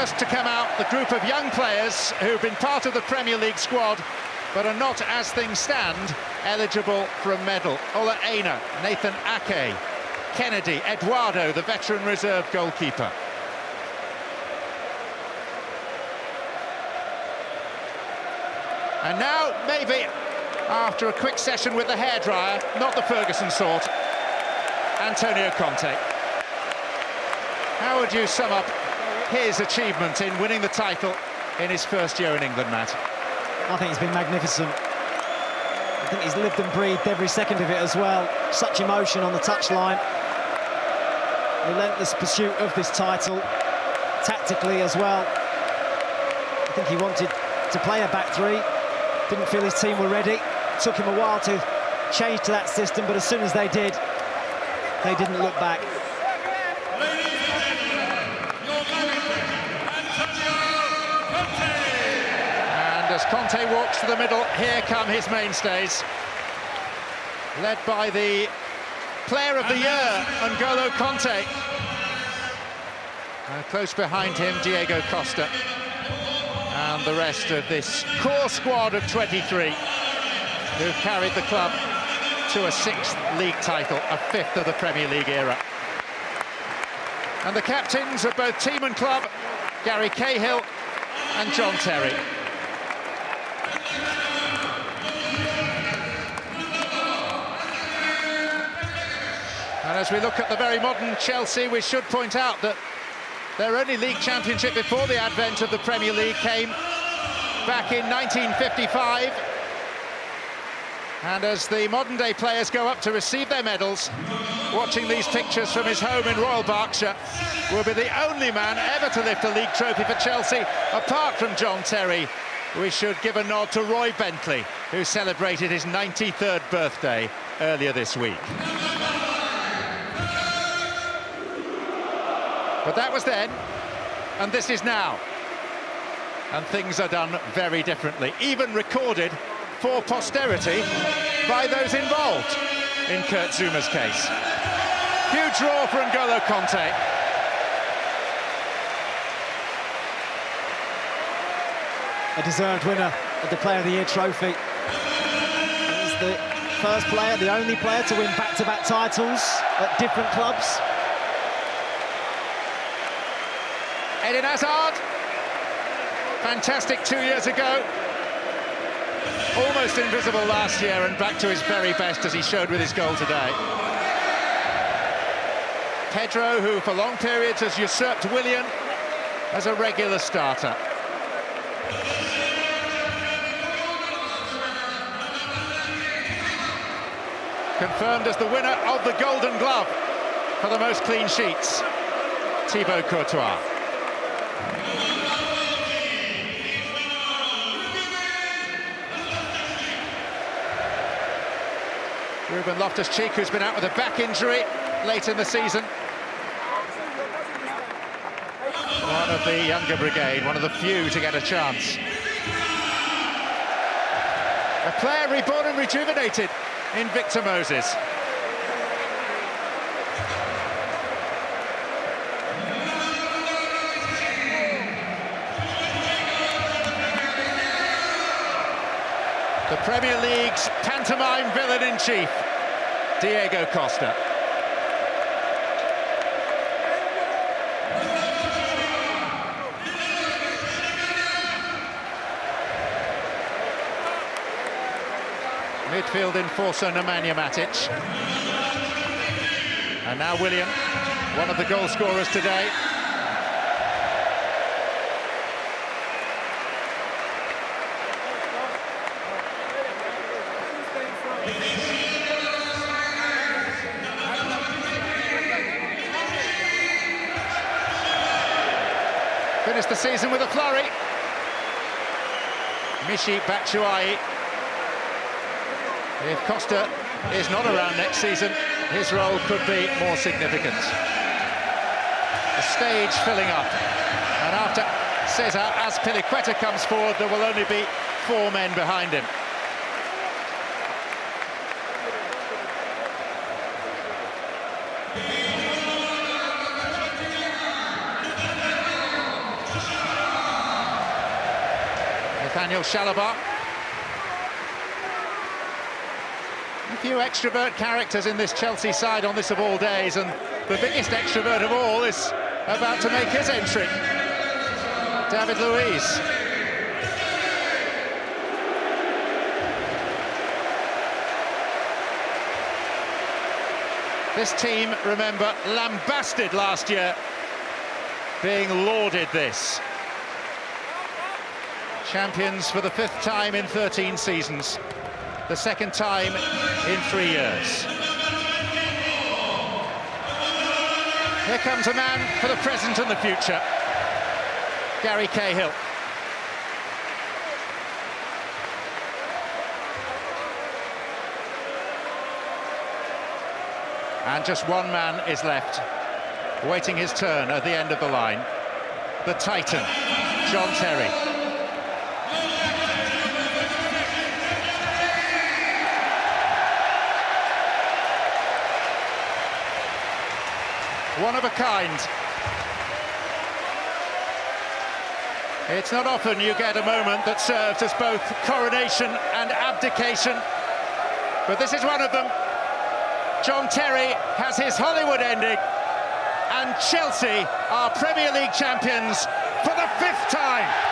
First to come out, the group of young players who've been part of the Premier League squad, but are not, as things stand, eligible for a medal. Ola Aina, Nathan Ake, Kennedy, Eduardo, the veteran reserve goalkeeper. And now, maybe, after a quick session with the hairdryer, not the Ferguson sort, Antonio Conte. How would you sum up his achievement in winning the title in his first year in England, Matt? I think it's been magnificent. I think he's lived and breathed every second of it as well. Such emotion on the touchline. Relentless pursuit of this title, tactically as well. I think he wanted to play a back three. Didn't feel his team were ready. Took him a while to change to that system, but as soon as they did, they didn't look back. And as Conte walks to the middle, here come his mainstays. Led by the Player of the Year, N'Golo Conte. Close behind him, Diego Costa. And the rest of this core squad of 23 who've carried the club to a 6th league title, a 5th of the Premier League era. And the captains of both team and club, Gary Cahill and John Terry. And as we look at the very modern Chelsea, we should point out that their only league championship before the advent of the Premier League came back in 1955. And as the modern-day players go up to receive their medals, watching these pictures from his home in Royal Berkshire, will be the only man ever to lift a league trophy for Chelsea, apart from John Terry. We should give a nod to Roy Bentley, who celebrated his 93rd birthday earlier this week. But that was then, and this is now. And things are done very differently, even recorded for posterity by those involved in Kurt Zouma's case. Huge draw for N'Golo Conte. A deserved winner of the Player of the Year trophy. He's the first player, the only player to win back-to-back titles at different clubs. Eden Hazard, fantastic 2 years ago. Almost invisible last year and back to his very best as he showed with his goal today. Pedro, who for long periods has usurped Willian as a regular starter. Confirmed as the winner of the Golden Glove for the most clean sheets, Thibaut Courtois. Ruben Loftus-Cheek, who's been out with a back injury late in the season. One of the younger brigade, one of the few to get a chance. A player reborn and rejuvenated in Victor Moses. The Premier League's pantomime villain-in-chief, Diego Costa. Midfield enforcer Nemanja Matic. And now Willian, one of the goal scorers today. Finished the season with a flurry. Michy Batshuayi. If Costa is not around next season, his role could be more significant. The stage filling up. And after Cesar Azpilicueta comes forward, there will only be 4 men behind him. Daniel Chalobah. A few extrovert characters in this Chelsea side on this of all days, and the biggest extrovert of all is about to make his entry. David Luiz. This team, remember, lambasted last year, being lauded this. Champions for the 5th time in 13 seasons, the 2nd time in 3 years. Here comes a man for the present and the future, Gary Cahill. And just one man is left, waiting his turn at the end of the line. The Titan, John Terry. One of a kind. It's not often you get a moment that serves as both coronation and abdication, but this is one of them. John Terry has his Hollywood ending, and Chelsea are Premier League champions for the 5th time.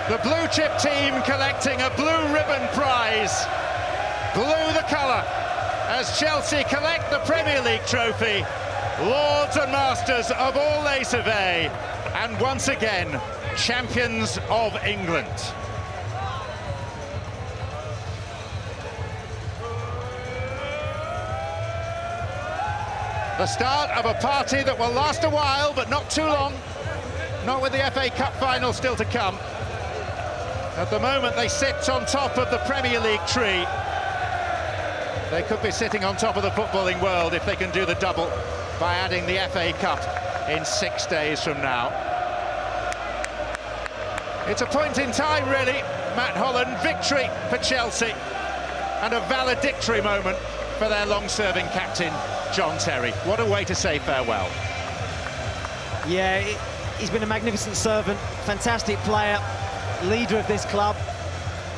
The blue chip team collecting a blue ribbon prize. Blue the colour as Chelsea collect the Premier League trophy. Lords and masters of all they survey. And once again, champions of England. The start of a party that will last a while, but not too long. Not with the FA Cup final still to come. At the moment, they sit on top of the Premier League tree. They could be sitting on top of the footballing world if they can do the double by adding the FA Cup in 6 days from now. It's a point in time, really, Matt Holland. Victory for Chelsea and a valedictory moment for their long-serving captain, John Terry. What a way to say farewell. Yeah, he's been a magnificent servant, fantastic player, leader of this club.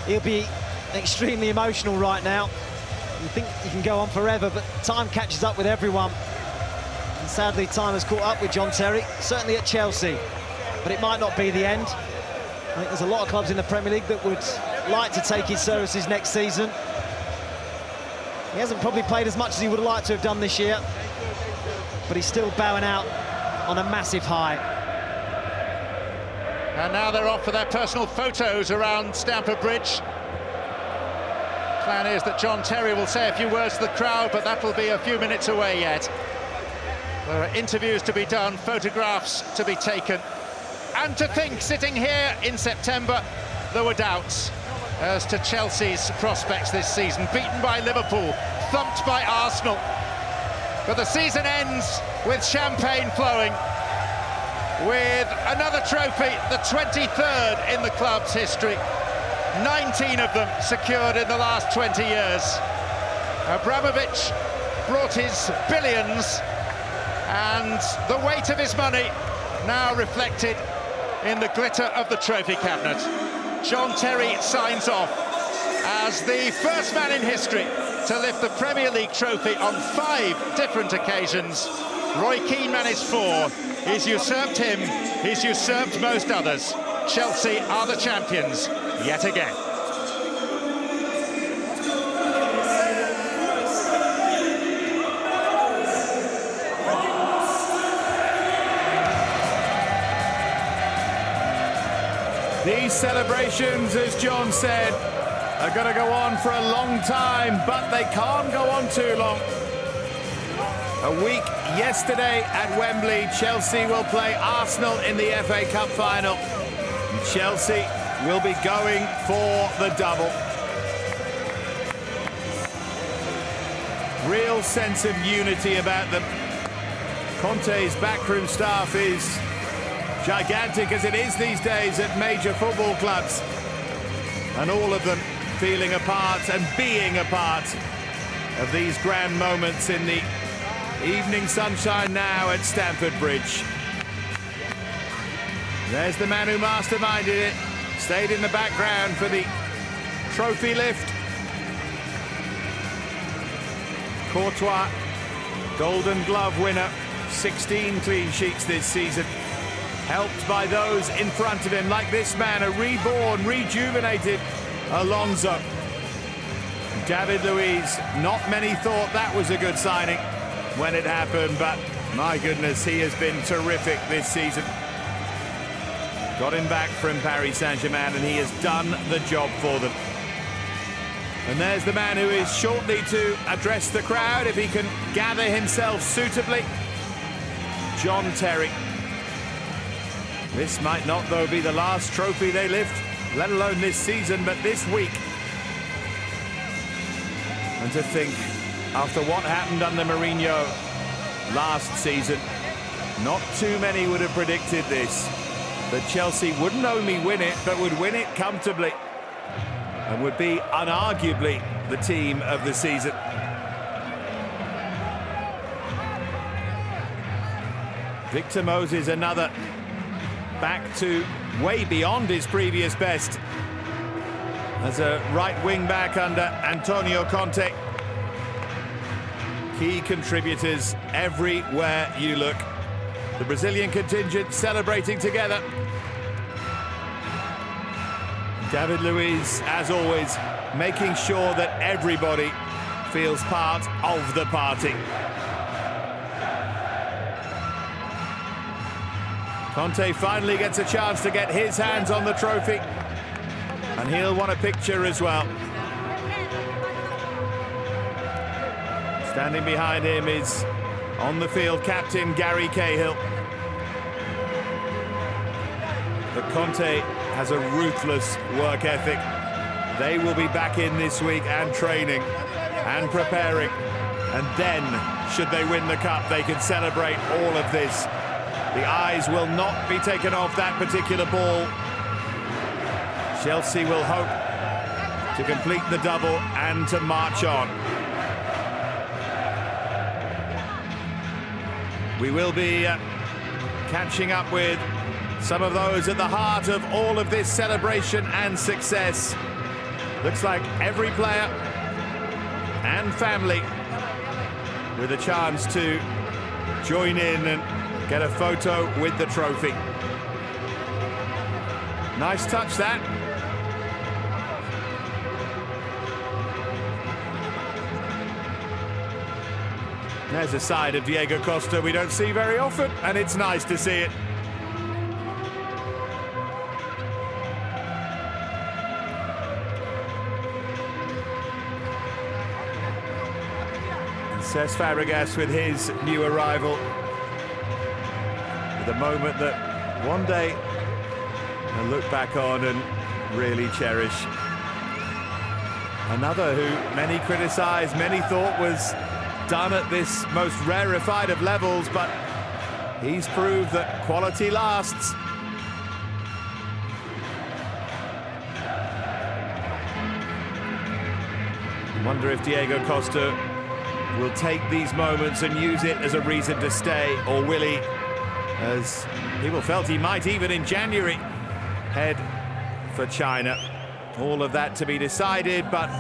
He'll be extremely emotional right now. You think you can go on forever, but time catches up with everyone. And sadly, time has caught up with John Terry, certainly at Chelsea. But it might not be the end. I think there's a lot of clubs in the Premier League that would like to take his services next season. He hasn't probably played as much as he would have liked to have done this year, but he's still bowing out on a massive high. And now they're off for their personal photos around Stamford Bridge. Plan is that John Terry will say a few words to the crowd, but that will be a few minutes away yet. There are interviews to be done, photographs to be taken. And to think, sitting here in September, there were doubts as to Chelsea's prospects this season. Beaten by Liverpool, thumped by Arsenal. But the season ends with champagne flowing, with another trophy, the 23rd in the club's history. 19 of them secured in the last 20 years. Abramovich brought his billions, and the weight of his money now reflected in the glitter of the trophy cabinet. John Terry signs off as the first man in history to lift the Premier League trophy on 5 different occasions. Roy Keane managed 4. He's usurped him, he's usurped most others. Chelsea are the champions yet again. These celebrations, as John said, are going to go on for a long time, but they can't go on too long. A week yesterday at Wembley, Chelsea will play Arsenal in the FA Cup final. And Chelsea will be going for the double. Real sense of unity about them. Conte's backroom staff is gigantic, as it is these days at major football clubs. And all of them feeling a part and being a part of these grand moments in the evening sunshine now at Stamford Bridge. There's the man who masterminded it, stayed in the background for the trophy lift. Courtois, Golden Glove winner, 16 clean sheets this season, helped by those in front of him, like this man, a reborn, rejuvenated Alonso. David Luiz, not many thought that was a good signing when it happened, but my goodness, he has been terrific this season. Got him back from Paris Saint-Germain, and he has done the job for them. And there's the man who is shortly to address the crowd, if he can gather himself suitably, John Terry. This might not, though, be the last trophy they lift, let alone this season, but this week. And to think, after what happened under Mourinho last season, not too many would have predicted this, that Chelsea wouldn't only win it, but would win it comfortably, and would be unarguably the team of the season. Victor Moses, another back to way beyond his previous best as a right wing back under Antonio Conte. Key contributors everywhere you look. The Brazilian contingent celebrating together. David Luiz, as always, making sure that everybody feels part of the party. Conte finally gets a chance to get his hands on the trophy, and he'll want a picture as well. Standing behind him is on the field captain Gary Cahill. But Conte has a ruthless work ethic. They will be back in this week and training and preparing, and then, should they win the cup, they can celebrate all of this. The eyes will not be taken off that particular ball. Chelsea will hope to complete the double and to march on. We will be catching up with some of those at the heart of all of this celebration and success. Looks like every player and family with a chance to join in and get a photo with the trophy. Nice touch, that. There's a side of Diego Costa we don't see very often, and it's nice to see it. And Cesc Fabregas with his new arrival. The moment that one day I'll look back on and really cherish. Another who many criticised, many thought was done at this most rarefied of levels, but he's proved that quality lasts. I wonder if Diego Costa will take these moments and use it as a reason to stay, or will he, as people felt he might even in January, head for China. All of that to be decided, but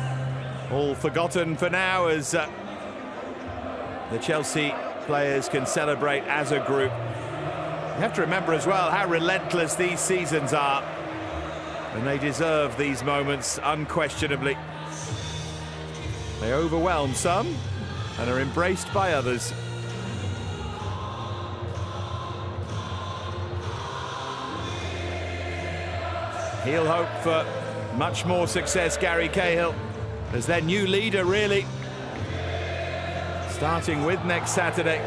all forgotten for now, as the Chelsea players can celebrate as a group. You have to remember as well how relentless these seasons are, and they deserve these moments unquestionably. They overwhelm some and are embraced by others. He'll hope for much more success, Gary Cahill, as their new leader, really. Starting with next Saturday.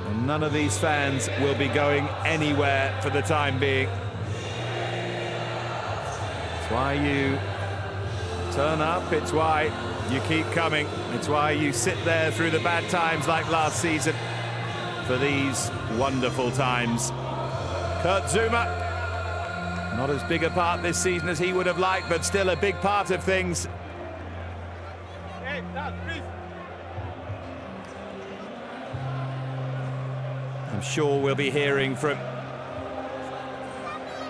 And none of these fans will be going anywhere for the time being. It's why you turn up, it's why You keep coming. It's why you sit there through the bad times like last season for these wonderful times. Kurt Zouma, not as big a part this season as he would have liked, but still a big part of things. I'm sure we'll be hearing from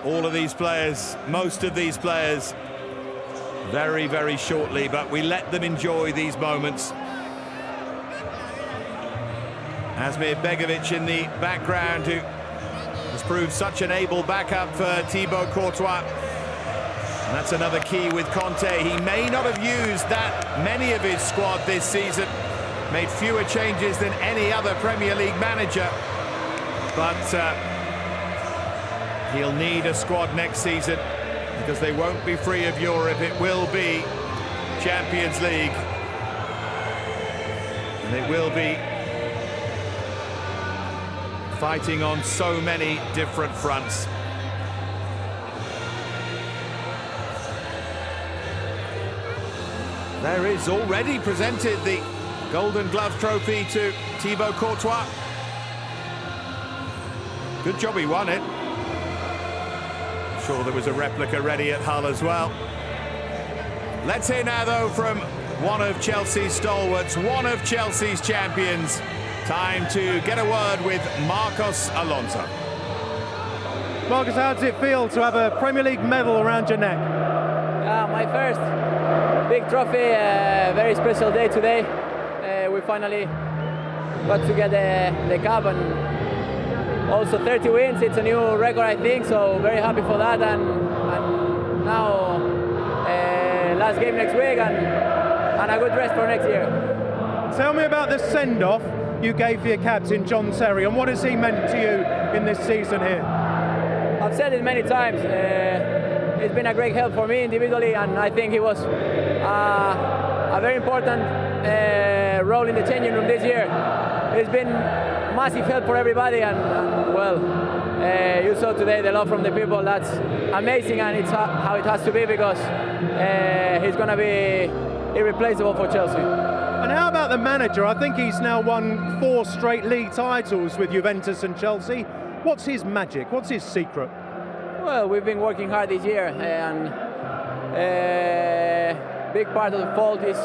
all of these players, most of these players, very, very shortly, but we let them enjoy these moments. Asmir Begovic in the background, who has proved such an able backup for Thibaut Courtois. And that's another key with Conte. He may not have used that many of his squad this season, made fewer changes than any other Premier League manager, but he'll need a squad next season because they won't be free of Europe. It will be Champions League, and it will be fighting on so many different fronts. There is already presented the Golden Glove trophy to Thibaut Courtois. Good job he won it. I'm sure there was a replica ready at Hull as well. Let's hear now, though, from one of Chelsea's stalwarts, one of Chelsea's champions. Time to get a word with Marcos Alonso. Marcos, how does it feel to have a Premier League medal around your neck? My first big trophy, very special day today. We finally got to get the cup, and also 30 wins. It's a new record, I think, so very happy for that. And now last game next week, and a good rest for next year. Tell me about the send-off you gave for your captain, John Terry, and what has he meant to you in this season here? I've said it many times. It's been a great help for me individually, and I think he was a very important role in the changing room this year. It's been massive help for everybody, and well, you saw today the love from the people. That's amazing, and it's how it has to be, because he's going to be irreplaceable for Chelsea. And how about the manager? I think he's now won 4 straight league titles with Juventus and Chelsea. What's his magic? What's his secret? Well, we've been working hard this year, and big part of the fault is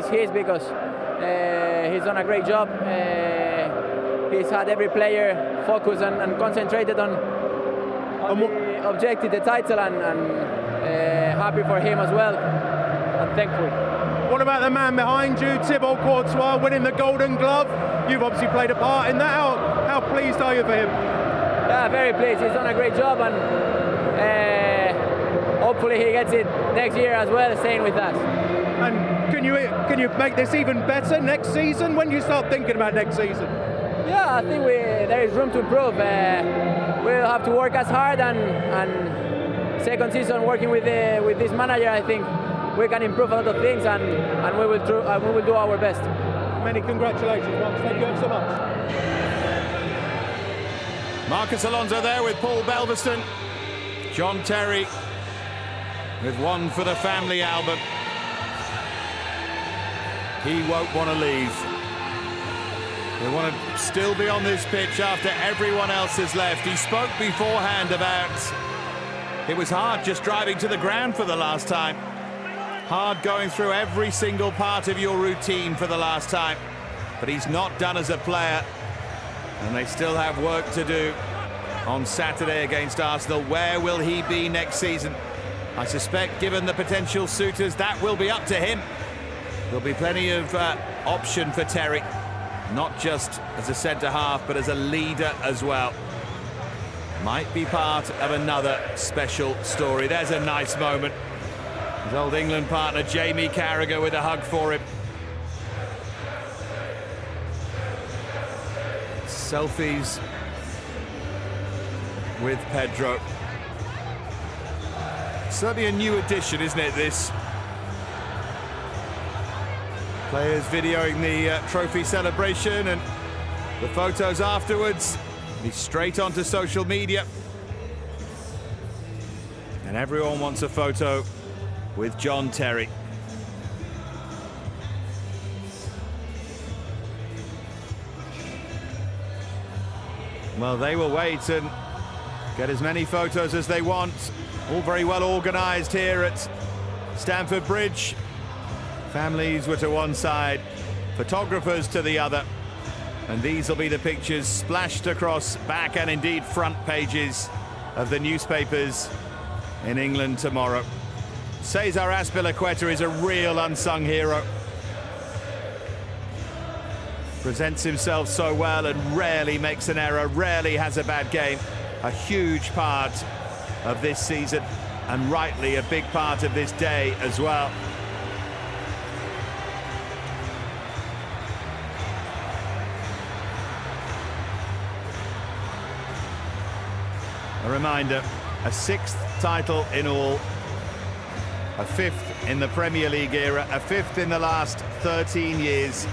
his, because he's done a great job. He's had every player focused and concentrated on the objective, the title, and happy for him as well, and thankful. What about the man behind you, Thibaut Courtois, winning the Golden Glove? You've obviously played a part in that. How pleased are you for him? Yeah, very pleased. He's done a great job, and hopefully he gets it next year as well, staying with us. And can you make this even better next season? When do you start thinking about next season? Yeah, I think there is room to improve. We'll have to work as hard, and second season working with this manager, I think we can improve a lot of things, and we will do our best. Many congratulations, Marcos. Thank you so much. Marcos Alonso there with Paul Belveston. John Terry with One for the Family album. He won't want to leave. They want to still be on this pitch after everyone else has left. He spoke beforehand about it was hard just driving to the ground for the last time. Hard going through every single part of your routine for the last time. But he's not done as a player, and they still have work to do on Saturday against Arsenal. Where will he be next season? I suspect, given the potential suitors, that will be up to him. There'll be plenty of option for Terry, not just as a centre-half, but as a leader as well. Might be part of another special story. There's a nice moment. His old England partner, Jamie Carragher, with a hug for him. Selfies with Pedro. Certainly a new addition, isn't it, this? Players videoing the trophy celebration and the photos afterwards. He's straight onto social media. And everyone wants a photo with John Terry. Well, they will wait and get as many photos as they want. All very well organised here at Stamford Bridge. Families were to one side, photographers to the other. And these will be the pictures splashed across back and indeed front pages of the newspapers in England tomorrow. Cesar Azpilicueta is a real unsung hero. Presents himself so well and rarely makes an error, rarely has a bad game. A huge part of this season, and rightly a big part of this day as well. A reminder, a 6th title in all, a 5th in the Premier League era, a 5th in the last 13 years.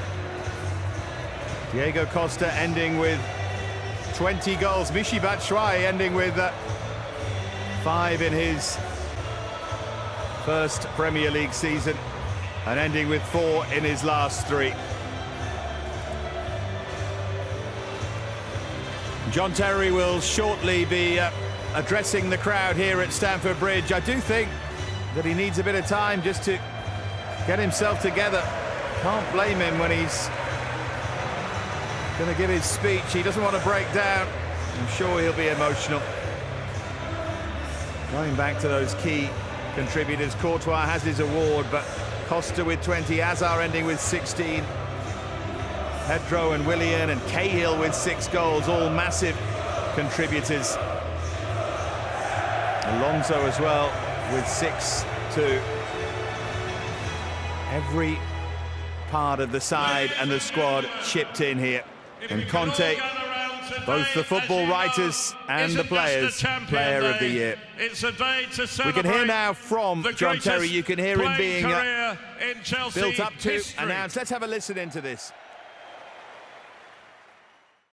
Diego Costa ending with 20 goals. Michy Batshuayi ending with 5 in his first Premier League season and ending with 4 in his last 3. John Terry will shortly be addressing the crowd here at Stamford Bridge. I do think that he needs a bit of time just to get himself together. Can't blame him when he's going to give his speech. He doesn't want to break down. I'm sure he'll be emotional. Going back to those key contributors, Courtois has his award, but Costa with 20, Hazard ending with 16. Pedro and Willian and Cahill with 6 goals, all massive contributors. Alonso as well with 6 too. Every part of the side and the squad chipped in here. And Conte, both the football writers and the players, Player of the Year. We can hear now from John Terry. You can hear him being built up to announce. Let's have a listen into this.